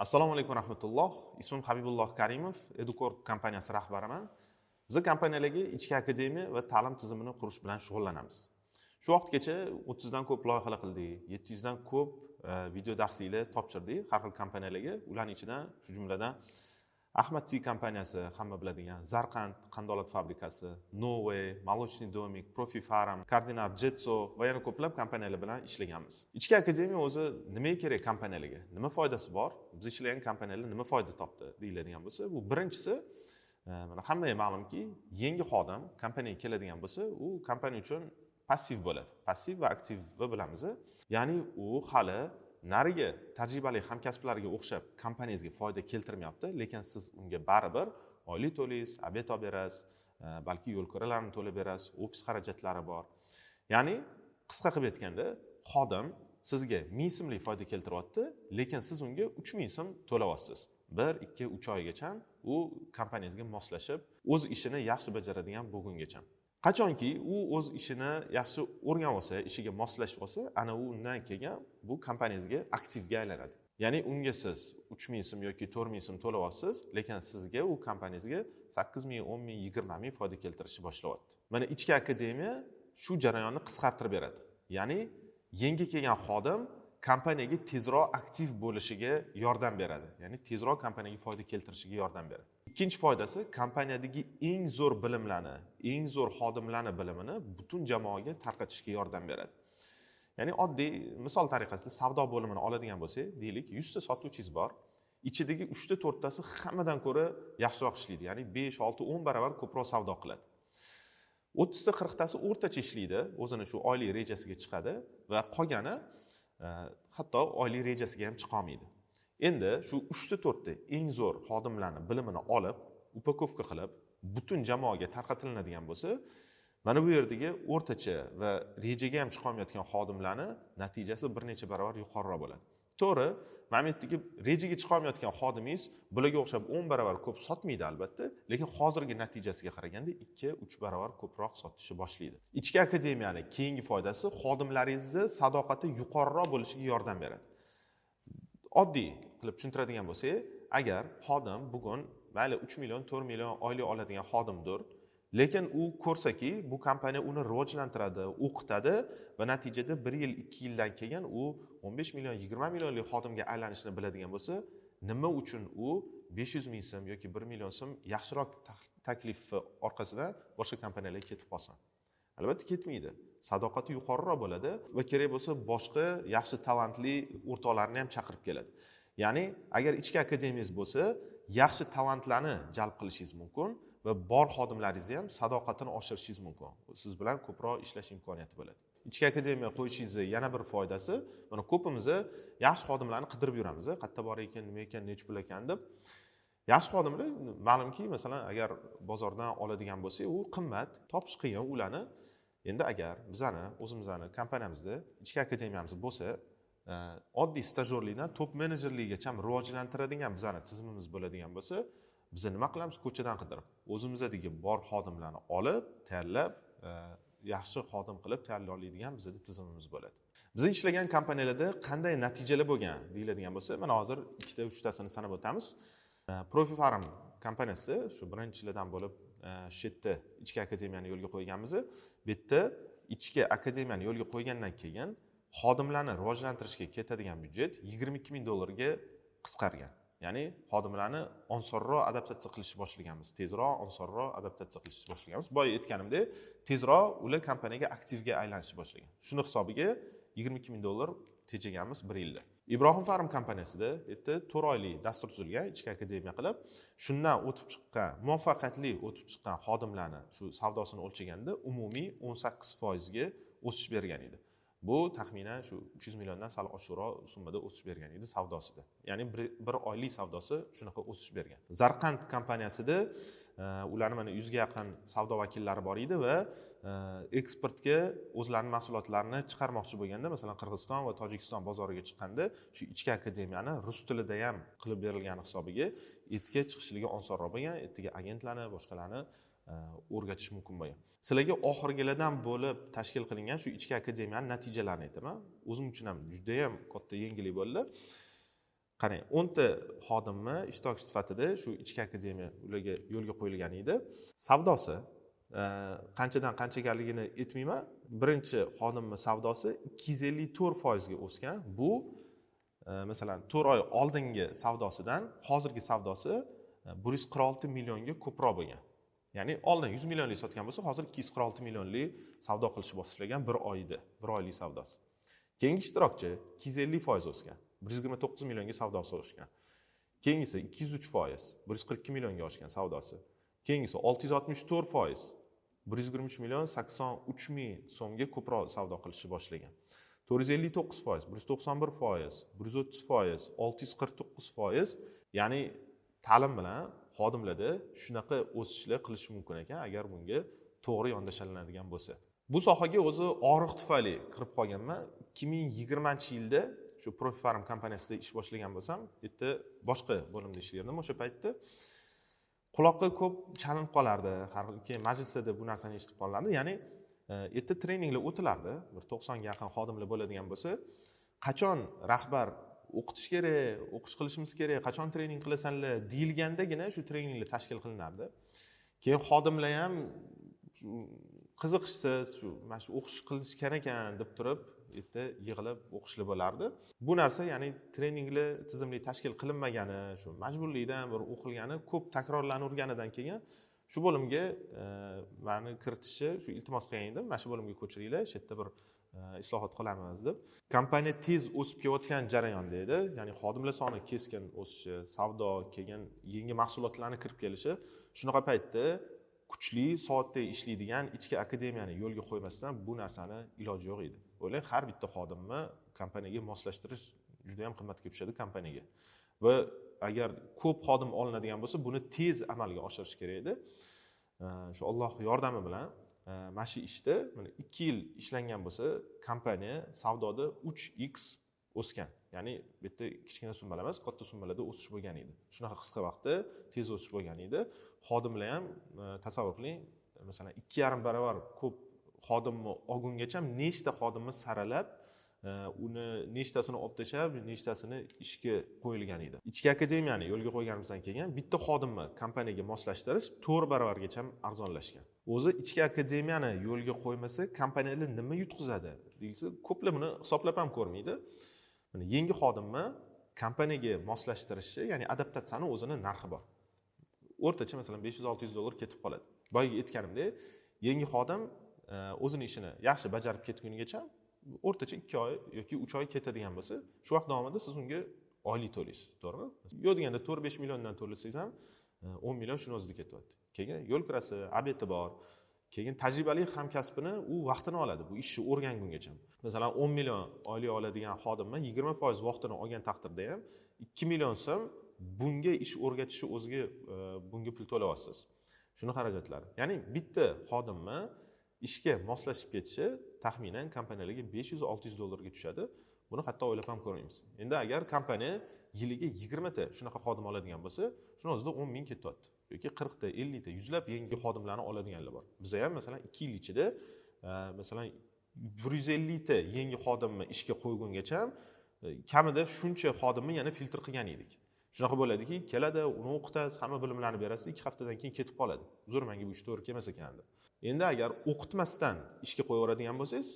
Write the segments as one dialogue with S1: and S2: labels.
S1: Assalomu alaykum rahmatulloh. Ismim Habibulloh Karimov, Educorp kompaniyasi rahbariman. Biz kompaniyalarga ichki akademiya va ta'lim tizimini qurish bilan shug'ullanamiz. Shu vaqtgacha 30 dan ko'p loyihalar qildik, 700 dan ko'p video darsliklar topshirdik har xil kompaniyalarga. Ularning ichidan shu jumladan Ahmad Tea kompaniyasi, hamma biladigan, Zarqand qandolat fabrikasi, Novway, Молочный домик, Profi Farm, Cardinal Jetso va yana ko'plab kompaniyalar bilan ishlaganmiz. Ichki akademiya o'zi nimaga kerak kompaniyalarga? Nima foydasi bor? Biz ishlagan kompaniyalar nima foyda topdi deyiladigan bo'lsa, bu birinchisi mana hammaga ma'lumki, yangi xodim kompaniyaga keladigan bo'lsa, u kompaniya uchun passiv bo'ladi. Passiv va aktivni bilamiz. Ya'ni u hali nariga tajribali hamkasblariga o'xshab kompaniyangizga foyda keltirmayapti, lekin siz unga baribir oylik to'laysiz, obed olib berasiz, balki yo'l ko'ralarni to'lab berasiz, ofis xarajatlari bor. Ya'ni qisqa qilib aytganda, xodim sizga 1000 so'mlik foyda keltiryapti, lekin siz unga 3000 so'm to'layapsiz. 1, 2, 3 oygacha u kompaniyangizga moslashib, o'z ishini yaxshi bajaradigan bo'lgungacha. Qachonki u o'z ishini yaxshi o'rganib olsa, ishiga moslashib olsa, ana undan keyin bu kompaniyangizga aktivga aylanadi. Ya'ni unga siz 3000 so'm yoki 4000 so'm to'layapsiz, lekin sizga u kompaniyangizga 8000, 10000, 20000 foyda keltirishni boshlayapti. Mana ichki akademiya shu jarayonni qisqartirib beradi. Ya'ni yangi kelgan xodim kompaniyaga tezroq aktiv bo'lishiga yordam beradi. Ya'ni tezroq kompaniyaga foyda keltirishiga yordam beradi. Ikkinchi foydasi, kompaniyadagi eng zo'r bilimlarni, eng zo'r xodimlarning bilimini butun jamoaga tarqatishga yordam beradi. Ya'ni oddiy misol tariqasida savdo bo'limini oladigan bo'lsak, deylik 100 ta sotuvchingiz bor. Ichidagi 3 ta 4 tasi hammadan ko'ra yaxshiroq ishlaydi. Ya'ni 5, 6, 10 barobar ko'proq savdo qiladi. 30 ta 40 tasi o'rtacha ishlaydi, o'zini shu oylik rejasiga chiqadi va qolgani hatto oylik rejasiga ham chiqa olmaydi. Endi shu 3 ta 4 ta eng zo'r xodimlarning bilimini olib, upakovka qilib, butun jamoaga tarqatiladigan bo'lsa, mana bu yerdagi o'rtacha va rejaga ham chiqa olmayotgan xodimlarning natijasi bir necha barobar yuqoriroq bo'ladi. To'g'ri, mana bu yerdagi rejaga chiqa olmayotgan xodimingiz bularga o'xshab 10 barobar ko'p sotmaydi albatta, lekin hozirgi natijasiga qaraganda 2-3 barobar ko'proq sotishni boshlaydi. Ichki akademiyaning keyingi foydasi xodimlaringizning sadoqati yuqoriroq bo'lishiga yordam beradi. Oddiy qilib tushuntiradigan bo'lsak, agar xodim bugun mayli 3 million, 4 million oylik oladigan xodimdir, lekin u ko'rsaki, bu kompaniya uni rivojlantiradi, o'qitadi va natijada 1 yil, 2 yildan keyin u 15 million, 20 millionlik xodimga aylanishni biladigan bo'lsa, nima uchun u 500 ming so'm yoki 1 million so'm yaxshiroq taklif orqasidan boshqa kompaniyalarga ketib qolsin? Albatta ketmaydi. Sadoqati yuqoriroq bo'ladi va kerak bo'lsa boshqa yaxshi talantli o'rtoqlarni ham chaqirib keladi. Ya'ni agar ichki akademiyangiz bo'lsa, yaxshi talantlarni jalb qilishingiz mumkin va bor xodimlaringizni ham sadoqatini oshirishingiz mumkin. Siz bilan ko'proq ishlash imkoniyati bo'ladi. Ichki akademiya qo'yishingizning yana bir foydasi, mana ko'pimiz yaxshi xodimlarni qidirib yuramiz, qayerda bor ekan, nima ekan, nech pul ekan deb. Yaxshi xodimlar ma'lumki, masalan, agar bozordan oladigan bo'lsak, u qimmat, topish qiyin ularni. Endi agar o'zimizning kompaniyamizda ichki akademiyamiz bo'lsa, oddiy stajyorlikdan top menejerligigacha rivojlantiradigan bizning tizimimiz bo'ladigan bo'lsa, biz nima qilamiz? Ko'chadan qidirib, o'zimizdagi bor xodimlarni olib, tayyorlab, yaxshi xodim qilib tayyorlaydigan bizning tizimimiz bo'ladi. Biz ishlagan kompaniyalarda qanday natijalar bo'lgan deyiladigan bo'lsa, mana hozir 2-3 tasini sanab o'tamiz. Profi Farm kompaniyasida shu birinchilardan bo'lib shu yerda ichki akademiyani yo'lga qo'yganmiz. Bu yerda ichki akademiyani yo'lga qo'ygandan keyin xodimlarni rivojlantirishga ketadigan byudjet $22,000 ga qisqargan. Ya'ni xodimlarni osonroq adaptatsiya qilishni boshlaganmiz. Tezroq, osonroq adaptatsiya qilishni boshlaganmiz. Boya aytganimdek, tezroq ular kompaniyaga aktivga aylanishni boshlagan. Shuni hisobiga $22,000 tejaganmiz 1 yilda. Ibrohim Farm kompaniyasida yerda 4 oylik dastur tuzilgan ichki akademiya qilib, shundan o'tib chiqqan, muvaffaqiyatli o'tib chiqqan xodimlarni shu savdosini o'lchaganda umumiy 18% ga o'sish bergan edi. Bu taxminan shu 300 milliondan sal oshiqroq summada o'sish bergan edi savdosida. Ya'ni bir oylik savdosi shunaqa o'sish bergan. Zarqand kompaniyasida ularning mana 100 ga yaqin savdo vakillari bor edi va eksportga o'zlarining mahsulotlarini chiqarmoqchi bo'lganda, masalan, Qirg'iziston va Tojikiston bozoriga chiqqanda, shu ichki akademiyani rus tilida ham qilib berilgan hisobiga etga chiqishligi osonroq bo'lgan, etga agentlarni, boshqalarni o'rgatish mumkin bo'lgan. Sizlarga oxirgilardan bo'lib tashkil qilingan shu ichki akademiyaning natijalarini aytaman. O'zim uchun ham juda ham katta yangilik bo'ldi. qarang, 10 ta xodimni ishtirokchi sifatida shu ichki akademiya ularga yo'lga qo'yilgan edi. Savdosi qanchadan qanchaganligini aytmayman. Birinchi xodimni savdosi 254% ga o'sgan. Bu masalan 4 oy oldingi savdosidan hozirgi savdosi 146 millionga ko'proq bo'lgan. Ya'ni oldin 100 millionlik sotgan bo'lsa, hozir 246 millionlik savdo qilishni boshlagan bir oyda, bir oylik savdosi. Keyingi ishtirokchi 250% o'sgan. 129 millionga savdosi oshgan. Keyingisi 203%, 142 millionga oshgan savdosi. Keyingisi 664%, 123 million 83 ming so'mga ko'proq savdo qilishni boshlagan. 459%, 191%, 130%, 649%, ya'ni ta'lim bilan xodimlarda shunaqa o'sishlar qilish mumkin ekan, agar bunga to'g'ri yondashalinadigan bo'lsa. Bu sohaga o'zi og'riq tufayli kirib qolganman. 2020-yilda shu Profifarm kompaniyasida ish boshlagan bo'lsam, yerda boshqa bo'limda ishlardim o'sha paytda. Quloqqa ko'p chalinib qolardi. Har keyin majlislarda bu narsani eshitib qolardi. Ya'ni yerda treninglar o'tilardi. Bir 90 ga yaqin xodimlar bo'ladigan bo'lsa, qachon rahbar o'qitish kerak, o'qish qilishimiz kerak, qachon trening qilasanlar deyilgandagina shu treninglar tashkil qilinardi. Keyin xodimlar ham qiziqishsiz shu mana shu o'qish qilish kerak ekan deb turib, yerda yig'ilib o'qishlar bo'lardi. Bu narsa, ya'ni treninglar tizimli tashkil qilinmagani, shu majburlikdan bir o'qilgani ko'p takrorlanurganidan keyin shu bo'limga meni kiritishni shu iltimos qilgan edim. Mana shu bo'limga ko'chiringlar, shu yerda bir islohot qilamiz deb. Kompaniya tez o'sib kelayotgan jarayonda edi. Ya'ni xodimlar soni keskin o'sishi, savdo, keyin yangi mahsulotlarning kirib kelishi, shunaqa paytda kuchli soatda ishlaydigan ichki akademiyani yo'lga qo'ymasdan bu narsani iloji yo'q edi. O'ylang, har bitta xodimni kompaniyaga moslashtirish juda ham qimmatga tushadi kompaniyaga. Va agar ko'p xodim olinadigan bo'lsa, buni tez amalga oshirish kerak edi. Shu Alloh yordami bilan mana shu ishda 2 yil ishlangan bo'lsa, kompaniya savdoda 3x o'sgan. Ya'ni bu yerda kichkina summalar emas, katta summalarda o'sish bo'lgan edi. Shunaqa qisqa vaqtda tez o'sish bo'lgan edi. Xodimlar ham tasavvur qiling, masalan 2,5 barobar ko'p xodimni olgungacha nechta xodimni saralab, uni nechtasini olib tashlab, nechtasini ishga qo'yilgan edi. Ichki akademiyani yo'lga qo'yganimizdan keyin bitta xodimni kompaniyaga moslashtirish 4 barobargacha arzonlashgan. O'zi ichki akademiyani yo'lga qo'ymasa, kompaniyalar nima yutqizadi deyilsa, ko'plar buni hisoblab ham ko'rmaydi. Mana yangi xodimni kompaniyaga moslashtirishi, ya'ni adaptatsiyani o'zini narxi bor. O'rtacha masalan 500-600 dollar ketib qoladi. Boyaga aytganimdek, yangi xodim o'zini ishini yaxshi bajarib ketgunigacha o'rtacha 2 oy yoki 3 oy ketadigan bo'lsa, shu vaqt davomida siz unga oylik to'laysiz, to'g'rimi? Yo'q deganda 4-5 milliondan to'lasangiz ham 10 million shuni o'zida ketyapti. Keyin yo'l kirasi, obeti bor. Keyin tajribali hamkasbini u vaqtini oladi bu ishni o'rgangungacha. Masalan 10 million oylik oladigan xodimni 20% vaqtini olgan taqdirda ham 2 million so'm bunga ish o'rgatishni o'ziga bunga pul to'layapsiz. Shuni xarajatlari. Ya'ni bitta xodimni ishga moslashib ketishi taxminan kompaniyalarga 500-600 dollarga tushadi. Buni hatto o'ylab ham ko'rmaymiz. Endi agar kompaniya yiliga 20 ta shunaqa xodim oladigan bo'lsa, shuni o'zida 10 ming ketyapti. Yoki 40 ta, 50 ta, yuzlab yangi xodimlarni oladiganlar bor. Biz ham masalan 2 yil ichida masalan 150 ta yangi xodimni ishga qo'ygungacha kamida shuncha xodimni yana filtr qilgan edik. Shunaqa bo'ladiki, keladi, uni o'qitasiz, hamma bilimlarni berasiz, 2 haftadan keyin ketib qoladi. Uzr, menga bu ish to'g'ri kelmas ekan deb. Endi agar o'qitmasdan ishga qo'yaveradigan bo'lsangiz,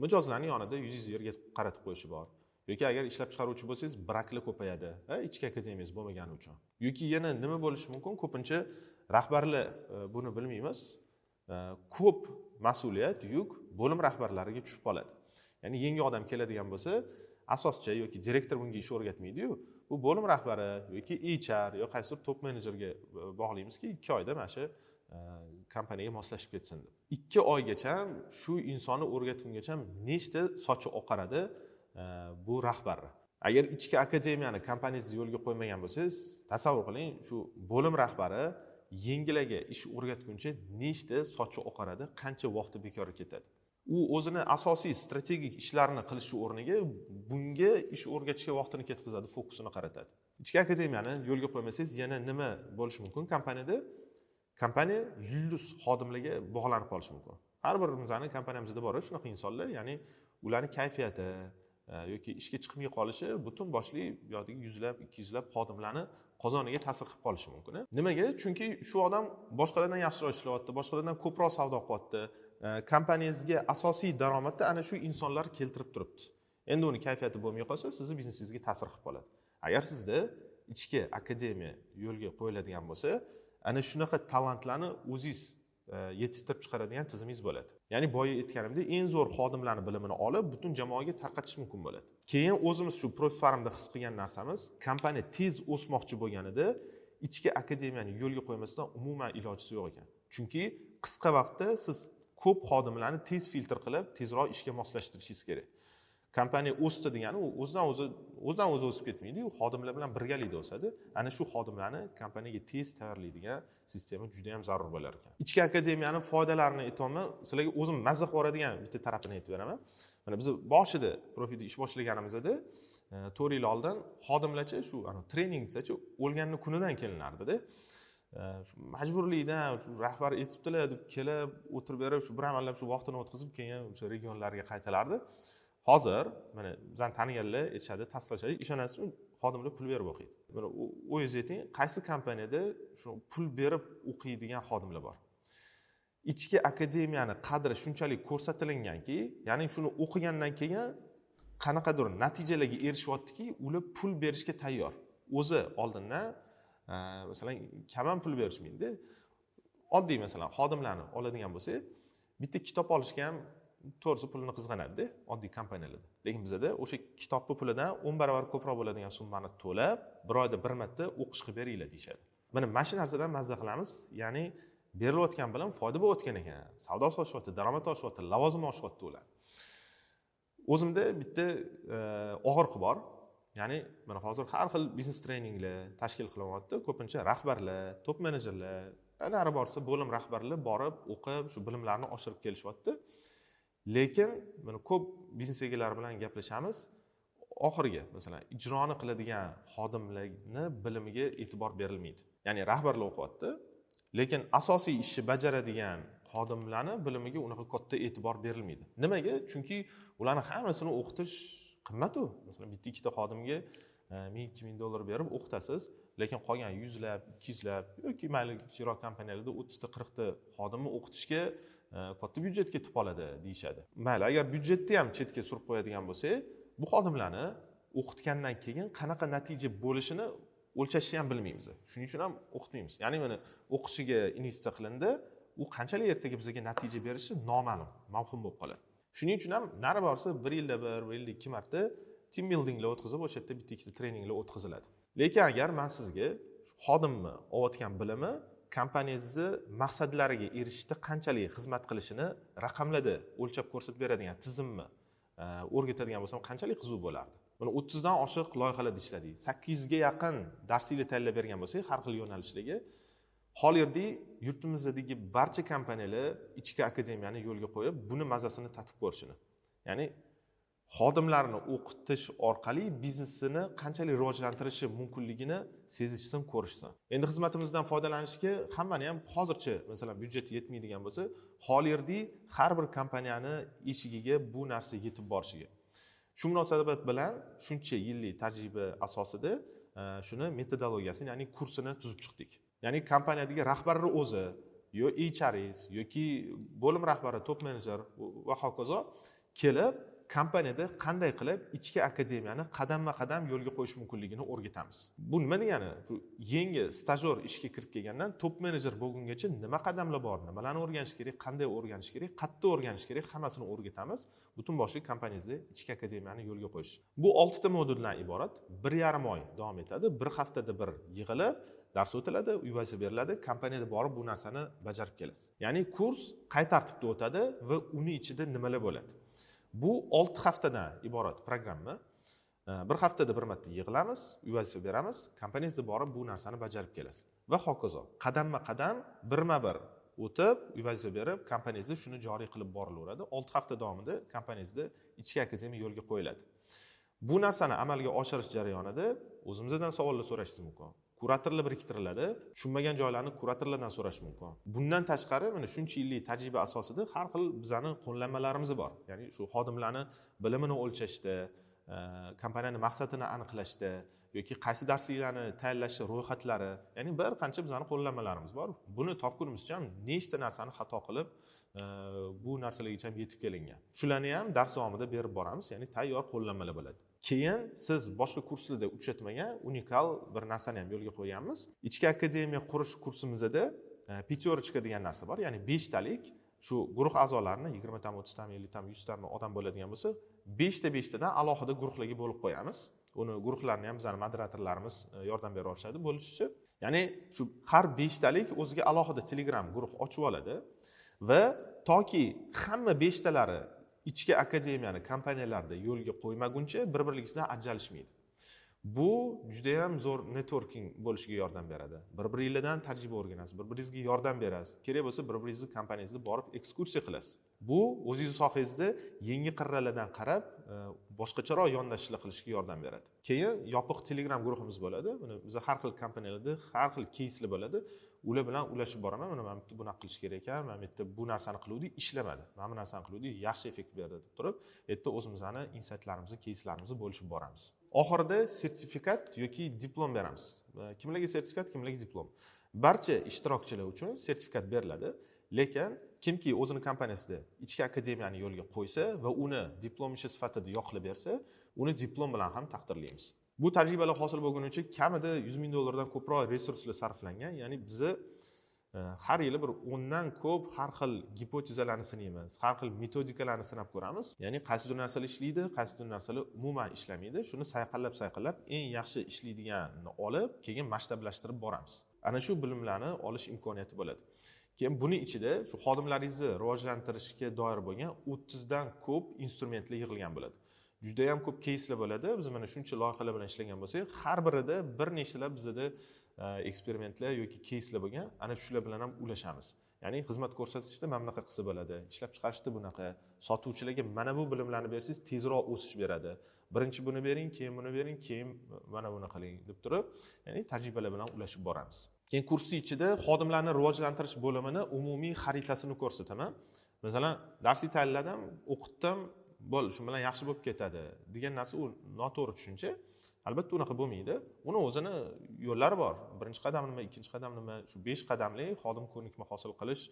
S1: mijozlarning yonida yuzingizni yerga qaratib qo'yishi bor. Yoki agar ishlab chiqaruvchi bo'lsangiz, braklar ko'payadi, ichki akademiyamiz bo'lmagani uchun. Yoki yana nima bo'lishi mumkin? Ko'pincha rahbarlar buni bilmaymiz. Ko'p mas'uliyat, yuk bo'lim rahbarlariga tushib qoladi. Ya'ni yangi odam keladigan bo'lsa, asoschi yoki direktor bunga ish o'rgatmaydi-yu, bu bo'lim rahbari yoki HR yoki qaysidir top menejerga bog'laymizki, 2 oyda mana shu kompaniyaga moslashib ketsin deb. 2 oygacha shu insonni o'rgatgungacha nechta sochi oqaradi bu rahbar. Agar ichki akademiyani kompaniyangizda yo'lga qo'ymagan bo'lsangiz, tasavvur qiling, shu bo'lim rahbari yangilarga ish o'rgatguncha nechta sochi oqaradi, qancha vaqti bekor ketadi. U o'zini asosiy strategik ishlarini qilishi o'rniga bunga ish o'rgatishga vaqtini ketkazadi, fokusini qaratadi. Ichki akademiyani yo'lga qo'ymasangiz, yana nima bo'lishi mumkin? Kompaniyada kompaniya yulduz xodimlarga bog'lanib qolishi mumkin. Har birimizning kompaniyamizda bor shunaqa insonlar, ya'ni ularning kayfiyati, yoki ishga chiqmay qolishi butun boshli yoki yuzlab, 200lab xodimlarni qozoniga ta'sir qilib qolishi mumkin. Nimaga? Chunki shu odam boshqalardan yaxshiroq ishlayapti, boshqalardan ko'proq savdo qilyapti. Kompaniyangizga asosiy daromadni ana shu insonlar keltirib turibdi. Endi uni kayfiyati bo'lmay qolsa, sizning biznesingizga ta'sir qilib qoladi. Agar sizda ichki akademiya yo'lga qo'yiladigan bo'lsa, ana shunaqa talantlarni o'zingiz yetishtirib chiqaradigan tizimingiz bo'ladi. Ya'ni boya aytganimdek, eng zo'r xodimlarning bilimini olib, butun jamoaga tarqatish mumkin bo'ladi. Keyin o'zimiz shu Profit Farmda his qilgan narsamiz, kompaniya tez o'smoqchi bo'lganida ichki akademiyani yo'lga qo'ymasdan umuman ilojisi yo'q ekan. Chunki qisqa vaqtda siz ko'p xodimlarni tez filtr qilib, tezroq ishga moslashtirishingiz kerak. Kompaniya o'sdi degani u o'zidan o'zi o'sib ketmaydi, u xodimlar bilan birgalikda o'sadi. Ana shu xodimlarni kompaniyaga tez tayyorlaydigan sistema juda ham zarur bo'lar ekan. Ichki akademiyani foydalarini aytaman, sizlarga o'zim mazza qilib yuboradigan bitta tarafini aytib beraman. Mana biz boshida Profitda ish boshlaganimizda 4 yil oldin xodimlarcha shu treninggacha o'lganning kunidan kelinardi-da. Majburlikdan rahbar aytibdilar deb kelib o'tirib berib, shu bir amallab shu vaqtini o'tkazib keyin o'sha regionlarga qaytalardi. Hozir mana bizdan taniganlar aytishadi, tasdiqlashadi, ishonasizmi, xodimlar pul berib o'qiydi. Mana o'zingiz ayting, qaysi kompaniyada shu pul berib o'qiydigan xodimlar bor? Ichki akademiyani qadri shunchalik ko'rsatilganki, ya'ni shuni o'qigandan keyin qanaqadir natijalarga erishyaptiki, ular pul berishga tayyor. O'zi oldindan masalan kam ham pul berishmaydi. Oddiy masalan xodimlarni oladigan bo'lsak, bitta kitob olishga ham to'g'risi pulni qizg'anadi oddiy kompaniyalarda. Lekin bizda o'sha kitobning pulidan 10 barobar ko'proq bo'ladigan summani to'lab, bir oyda bir marta o'qish qilib beringlar deyshadi. Mana shu narsadan mazza qilamiz. Ya'ni berilayotgan bilan foyda bo'layotgan ekan. Savdo oshyapti, daromad oshyapti, lavozim oshyapti ular. O'zimda bitta og'riq bor. Ya'ni mana hozir har xil biznes treninglar tashkil qilyapti. Ko'pincha rahbarlar, top menejerlar, nari borsa bo'lim rahbarlar borib, o'qib, shu bilimlarni oshirib kelishyapti. Lekin mana ko'p biznes egalari bilan gaplashamiz. Oxirgi, masalan, ijroni qiladigan xodimlarni bilimiga e'tibor berilmaydi. Ya'ni rahbarlar o'qiyapti, lekin asosiy ishni bajaradigan xodimlarni bilimiga unaqa katta e'tibor berilmaydi. Nimaga? Chunki ularni hammasini o'qitish qimmat-ku. Masalan, bitta ikkita xodimga 1000-2000 dollar berib o'qitasiz, lekin qolgan 100lab, 200lab yoki mayli kichikroq kompaniyalarda 30ta, 40ta xodimni o'qitishga katta byudjet ketib qoladi deyshadi. Mayli, agar byudjetni ham chetga surib qo'yadigan bo'lsak, bu xodimlarni o'qitgandan keyin qanaqa natija bo'lishini o'lchashni ham bilmaymiz. Shuning uchun ham o'qitmaymiz. Ya'ni mana o'qishiga investitsiya qilindi, u qanchalik ertaga bizga natija berishi noma'lum, mavhum bo'lib qoladi. Shuning uchun ham nari borsa 1 yilda 1 yilda 2 marta team buildinglar o'tkazib, o'sha yerda bitta ikkita treninglar o'tkaziladi. Lekin agar men sizga xodimni olayotgan bilimi kompaniyangizni maqsadlariga erishishda qanchalik xizmat qilishini raqamlarda o'lchab ko'rsatib beradigan tizimni o'rgatadigan bo'lsam qanchalik qiziq bo'lardi. Buni 30 dan oshiq loyihalarda ishladik. 800 ga yaqin darsliklar tayyorlab bergan bo'lsak, har xil yo'nalishlarga hozirda yurtimizdagi barcha kompaniyalar ichki akademiyani yo'lga qo'yib, buni mazasini tatib ko'rishini. Ya'ni xodimlarni o'qitish orqali biznesini qanchalik rivojlantirishi mumkinligini sezishsin, ko'rishsin. Endi xizmatimizdan foydalanishga hammani ham hozircha, masalan, byudjet yetmaydigan bo'lsa, hozirda har bir kompaniyani eshigiga bu narsa yetib borishiga. Shu munosabat bilan shuncha yillik tajriba asosida shuni metodologiyasini, ya'ni kursini tuzib chiqdik. Ya'ni kompaniyadagi rahbarlar o'zi, yo HRS yoki bo'lim rahbari, top menejer va hokazo kelib kompaniyada qanday qilib ichki akademiyani qadamma-qadam yo'lga qo'yish mumkinligini o'rgatamiz. Bu nima degani? Yangi stajyor ishga kirib kelgandan top menejer bo'lgungacha nima qadamlar bor, nimalarni o'rganish kerak, qanday o'rganish kerak, qayerda o'rganish kerak, hammasini o'rgatamiz. Butun boshli kompaniyangizda ichki akademiyani yo'lga qo'yish. Bu 6 ta moduldan iborat, 1,5 oy davom etadi. Bir haftada bir yig'ilib dars o'tiladi, uyvaza beriladi, kompaniyada borib bu narsani bajarib kelasiz. Ya'ni kurs qay tartibda o'tadi va uni ichida nimalar bo'ladi? Bu 6 haftadan iborat programma. Bir haftada bir marta yig'ilamiz, uyvaza beramiz, kompaniyangizda borib bu narsani bajarib kelasiz. Va hokazo. Qadamma-qadam, birma-bir o'tib, uyvaza berib, kompaniyangizda shuni joriy qilib borilaveradi. 6 hafta davomida kompaniyangizda ichki akademiya yo'lga qo'yiladi. Bu narsani amalga oshirish jarayonida o'zimizdan savollar so'rashingiz mumkin. Kuratorlar biriktiriladi. Tushunmagan joylarni kuratorlardan so'rash mumkin. Bundan tashqari, mana shuncha yillik tajriba asosida har xil bizning qo'llanmalarimiz bor. Ya'ni shu xodimlarni bilimini o'lchashda, kompaniyani maqsadini aniqlashda yoki qaysi darsliklarni tayyorlash ro'yxatlari, ya'ni bir qancha bizning qo'llanmalarimiz bor. Buni topgunimizcha nechta narsani xato qilib bu narsalargacha yetib kelingan. Shularni ham dars davomida berib boramiz, ya'ni tayyor qo'llanmalar bo'ladi. Keyin siz boshqa kurslarda uchratmagan unikal bir narsani ham yo'lga qo'yganmiz. Ichki akademiya qurish kursimizda petyorichka degan narsa bor, ya'ni 5 talik shu guruh a'zolarini 20 tam, 30 tam, 50 tam, 100 tam odam bo'ladigan bo'lsa, 5 tadan alohida guruhlarga bo'lib qo'yamiz. Uni guruhlarni ham bizning moderatorlarimiz yordam bera olishadi bo'lishicha. Ya'ni shu har 5 talik o'ziga alohida Telegram guruh ochib oladi va toki hamma 5 talari ichki akademiyani kompaniyalarda yo'lga qo'ymaguncha bir-birligidan ajralishmaydi. Bu juda ham zo'r networking bo'lishiga yordam beradi. Bir-biringizdan tajriba o'rganasiz, bir-biringizga yordam berasiz. Kerak bo'lsa bir-biringizni kompaniyangizga borib ekskursiya qilasiz. Bu o'zingiz sohangizda yangi qirralardan qarab, boshqacharoq yondashishlar qilishga yordam beradi. Keyin yopiq Telegram guruhimiz bo'ladi. Buni biz har xil kompaniyalarda har xil keyslar bo'ladi. Ular bilan ulashib boraman. Mana men bitta bunaqa qilish kerak ekan, men bitta bu narsani qiluvdik, ishlamadi. Mana bu narsani qiluvdik, yaxshi effekt berdi deb turib, erta o'zimizning insightlarimizni, keyslarimizni bo'lishib boramiz. Oxirida sertifikat yoki diplom beramiz. Kimlarga sertifikat, kimlarga diplom? Barcha ishtirokchilar uchun sertifikat beriladi, lekin kimki o'zining kompaniyasida ichki akademiyani yo'lga qo'ysa va uni diplom ishi sifatida yoqlab bersa, uni diplom bilan ham taqdirlaymiz. Bu tajribalar hosil bo'lgunicha kamida $100,000 dan ko'proq resurslar sarflangan, ya'ni bizni har yili bir 10 dan ko'p har xil gipotezalarni sinaymiz, har xil metodikalarni sinab ko'ramiz. Ya'ni qaysidir narsalar ishlaydi, qaysidir narsalar umuman ishlamaydi. Shuni sayqallab eng yaxshi ishlaydiganini olib, keyin masshtablashtirib boramiz. Ana shu bilimlarni olish imkoniyati bo'ladi. Keyin buning ichida shu xodimlaringizni rivojlantirishga doir bo'lgan 30 dan ko'p instrumentlar yig'ilgan bo'ladi. Juda ham ko'p keyslar bo'ladi. Biz mana shuncha loyihalar bilan ishlagan bo'lsak, har birida bir nechtalab bizda eksperimentlar yoki keyslar bo'lgan. Ana shular bilan ham ulashamiz. Ya'ni xizmat ko'rsatishda mana bunaqa qilsa bo'ladi, ishlab chiqarishda bunaqa, sotuvchilarga mana bu bilimlarni bersangiz tezroq o'sish beradi. Birinchi buni bering, keyin buni bering, keyin mana buni qiling deb turib, ya'ni tajribalar bilan ulashib boramiz. Keyin kursi ichida xodimlarni rivojlantirish bo'limini umumiy xaritasini ko'rsataman. Masalan, darslik tayyorladim, o'qitdim, bo'l, shu bilan yaxshi bo'lib ketadi degan narsa u noto'g'ri tushuncha. Albatta unaqa bo'lmaydi. Uni o'zini yo'llari bor. Birinchi qadam nima, ikkinchi qadam nima, shu 5 qadamli xodim ko'nikma hosil qilish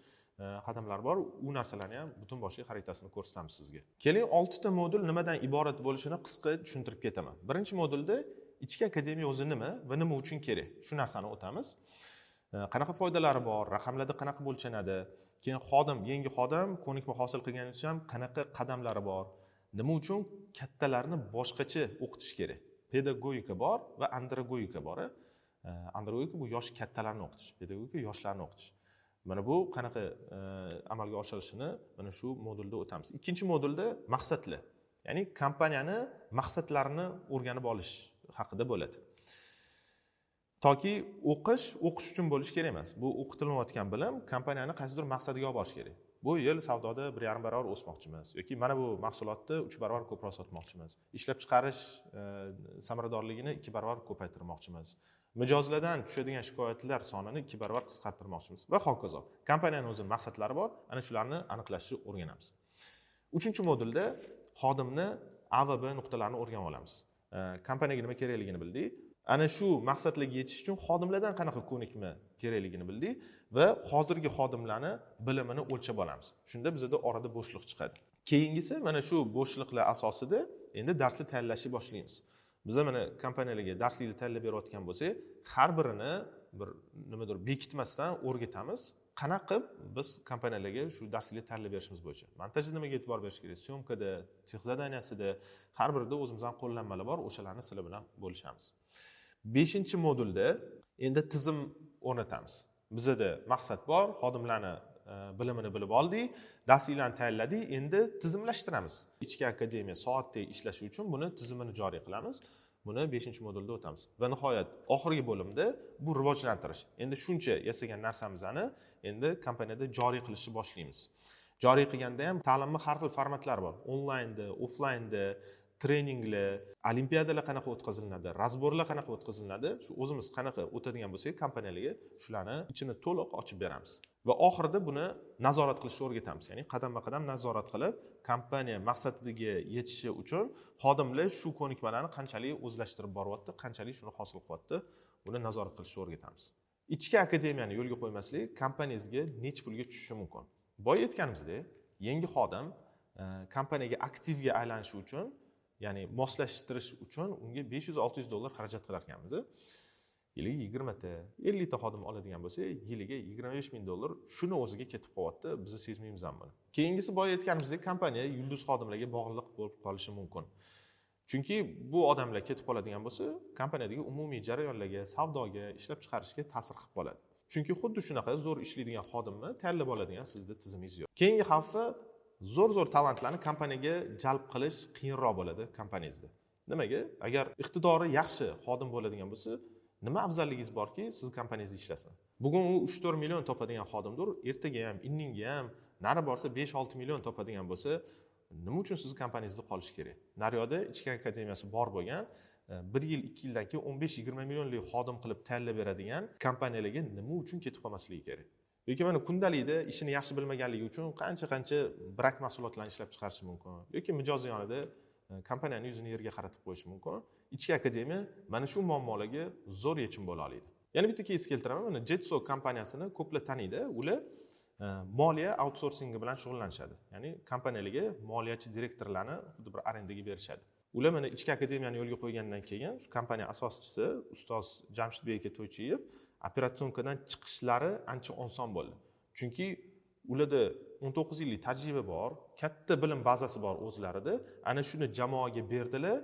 S1: qadamlari bor. U narsalarni ham butun boshli xaritasini ko'rsatamiz sizga. Keling, 6 ta modul nimadan iborat bo'lishini qisqa tushuntirib ketaman. Birinchi modulda ichki akademiya o'zi nima va nima uchun kerak? Shu narsani o'tamiz. Qanaqa foydalari bor, raqamlarda qanaqa o'lchanadi? Keyin yangi xodim ko'nikma hosil qilgani uchun qanaqa qadamlari bor? Nima uchun kattalarni boshqacha o'qitish kerak? Pedagogika bor va andragogika bor. Andragogika bu yosh kattalarni o'qitish, pedagogika yoshlarni o'qitish. Mana bu qanaqa amalga oshirishini mana shu modulda o'tamiz. Ikkinchi modulda maqsadlar, ya'ni kompaniyani maqsadlarini o'rganib olish haqida bo'ladi. Toki o'qish uchun bo'lish kerak emas. Bu o'qitilayotgan bilim kompaniyani qaysidir maqsadiga olib borish kerak. Bu yil savdoda 1,5 barobar o'smoqchimiz yoki mana bu mahsulotni 3 barobar ko'proq sotmoqchimiz. Ishlab chiqarish samaradorligini 2 barobar ko'paytirmoqchimiz. Mijozlardan tushadigan shikoyatlar sonini 2 barobar qisqartirmoqchimiz va hokazo. Kompaniyaning o'zining maqsadlari bor, ana shularni aniqlashni o'rganamiz. 3-modulda xodimni A va B nuqtalarini o'rganib olamiz. Kompaniyaga nima kerakligini bildik. Ana shu maqsadlarga yetish uchun xodimlardan qanaqa ko'nikma kerakligini bildik va hozirgi xodimlarni bilimini o'lchab olamiz. Shunda bizda orada bo'shliq chiqadi. Keyingisi mana shu bo'shliqlar asosida endi darsni tayyorlashni boshlaymiz. Biz mana kompaniyalarga darslikni tayyorlab berayotgan bo'lsak, har birini bir nimadir bekitmasdan o'rgatamiz. Qanaqa qilib biz kompaniyalarga shu darslikni tayyorlab berishimiz bo'yicha. Montajda nimaga e'tibor berish kerak? Syomkada, sex zadaniyasida har birida o'zimizning qo'llanmalar bor, o'shalarni sizlar bilan bo'lishamiz. 5-modulda endi tizim o'rnatamiz. Bizda maqsad bor, xodimlarni bilimini bilib oldik, darsliklarni tayyorladik, endi tizimlashtiramiz. Ichki akademiya soatdek ishlashi uchun buni tizimini joriy qilamiz. Buni 5-modulda o'tamiz. Va nihoyat oxirgi bo'limda bu rivojlantirish. Endi shuncha yasagan narsamizni endi kompaniyada joriy qilishni boshlaymiz. Joriy qilganda ham ta'limning har xil formatlari bor. Onlaynda, offlaynda, treninglar, olimpiadalar qanaqa o'tkaziladi, razborlar qanaqa o'tkaziladi, shu o'zimiz qanaqa o'tadigan bo'lsak, kompaniyalarga shularni ichini to'liq ochib beramiz. Va oxirida buni nazorat qilishni o'rgatamiz. Ya'ni qadam-qadam nazorat qilib, kompaniya maqsadiga yetishi uchun xodimlar shu ko'nikmalarni qanchalik o'zlashtirib boryapti, qanchalik shuni hosil qilyapti, buni nazorat qilishni o'rgatamiz. Ichki akademiyani yo'lga qo'ymaslik kompaniyangizga necha pulga tushishi mumkin. Boya aytganimizdek, yangi xodim kompaniyaga aktivga aylanishi uchun, ya'ni moslashtirish uchun unga $500-600 xarajat qilar ekanmiz. Yiliga 20 ta, 50 ta xodim oladigan bo'lsa, yiliga $25,000 shuni o'ziga ketib qolyapti, biz sezmaymiz ham buni. Keyingisi boya aytganimizdek, kompaniya yulduz xodimlarga bog'liq bo'lib qolishi mumkin. Chunki bu odamlar ketib qoladigan bo'lsa, kompaniyadagi umumiy jarayonlarga, savdoga, ishlab chiqarishga ta'sir qilib qoladi. Chunki xuddi shunaqa zo'r ishlaydigan xodimni tayyorlab oladigan sizda tizimingiz yo'q. Keyingi xavfi zo'r kompaniyalarni kompaniyaga jalb qilish qiyinroq bo'ladi kompaniyangizda. Nimaga? Agar iqtidori yaxshi xodim bo'ladigan bo'lsa, nima afzalligingiz borki, siz kompaniyangizda ishlasin. Bugun u 3-4 million topadigan xodimdir, ertaga ham, indinga ham, nari borsa 5-6 million topadigan bo'lsa, nima uchun siz kompaniyangizda qolish kerak? Naryoqda ichki akademiyasi bor bo'lgan, 1 yil, 2 yildan keyin 15-20 millionlik xodim qilib tayyorlab beradigan kompaniyalarga nima uchun ketib qolmasligi kerak? Yoki mana kundalikda ishini yaxshi bilmaganligi uchun qancha brak mahsulotlarni ishlab chiqarishi mumkin. Yoki mijozi yonida kompaniyaning yuzini yerga qaratib qo'yishi mumkin. Ichki akademiya mana shu muammolarga zo'r yechim bo'la oladi. Yana bitta keys keltiraman. Mana Jetso kompaniyasini ko'plar taniydi. Ular moliya outsoursingi bilan shug'ullanishadi. Ya'ni kompaniyalarga moliyachi direktorlarni xuddi bir arendaga berishadi. Ular mana ichki akademiyani yo'lga qo'ygandan keyin shu kompaniya asoschisi ustoz Jamshidbek aka To'ychiyev operatsiyonkadan chiqishlari ancha oson bo'ldi. Chunki ularda 19 yillik tajriba bor, katta bilim bazasi bor o'zlarida. Ana shuni jamoaga berdilar.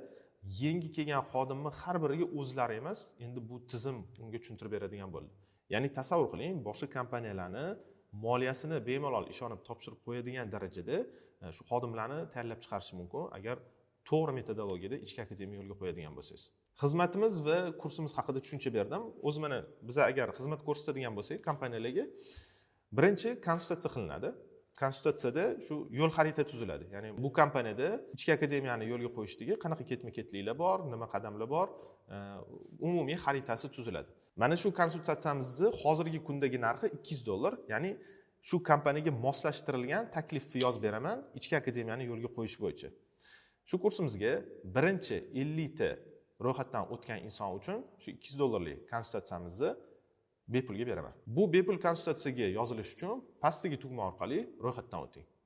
S1: Yangi kelgan xodimni har biriga o'zlari emas, endi bu tizim unga tushuntirib beradigan bo'ldi. Ya'ni tasavvur qiling, boshqa kompaniyalarni moliyasini bemalol ishonib topshirib qo'yadigan darajada shu xodimlarni tayyorlab chiqarish mumkin, agar to'g'ri metodologiyada ichki akademiya yo'lga qo'yadigan bo'lsangiz. Xizmatimiz va kursimiz haqida tushuncha berdim. O'z mana biz agar xizmat ko'rsatadigan bo'lsak, kompaniyalarga birinchi konsultatsiya qilinadi. Konsultatsiyada shu yo'l xarita tuziladi. Ya'ni bu kompaniyada ichki akademiyani yo'lga qo'yishdagi qanaqa ketma-ketliklar bor, nima qadamlar bor, umumiy xaritasi tuziladi. Mana shu konsultatsiyamizni hozirgi kundagi narxi $200, ya'ni shu kompaniyaga moslashtirilgan taklifni yozib beraman ichki akademiyani yo'lga qo'yish bo'yicha. Shu kursimizga birinchi 50 ta ro'yxatdan o'tgan inson uchun shu $200lik konsultatsiyamizni bepulga beraman. Bu bepul konsultatsiyaga yozilish uchun pastdagi tugma orqali ro'yxatdan o'ting.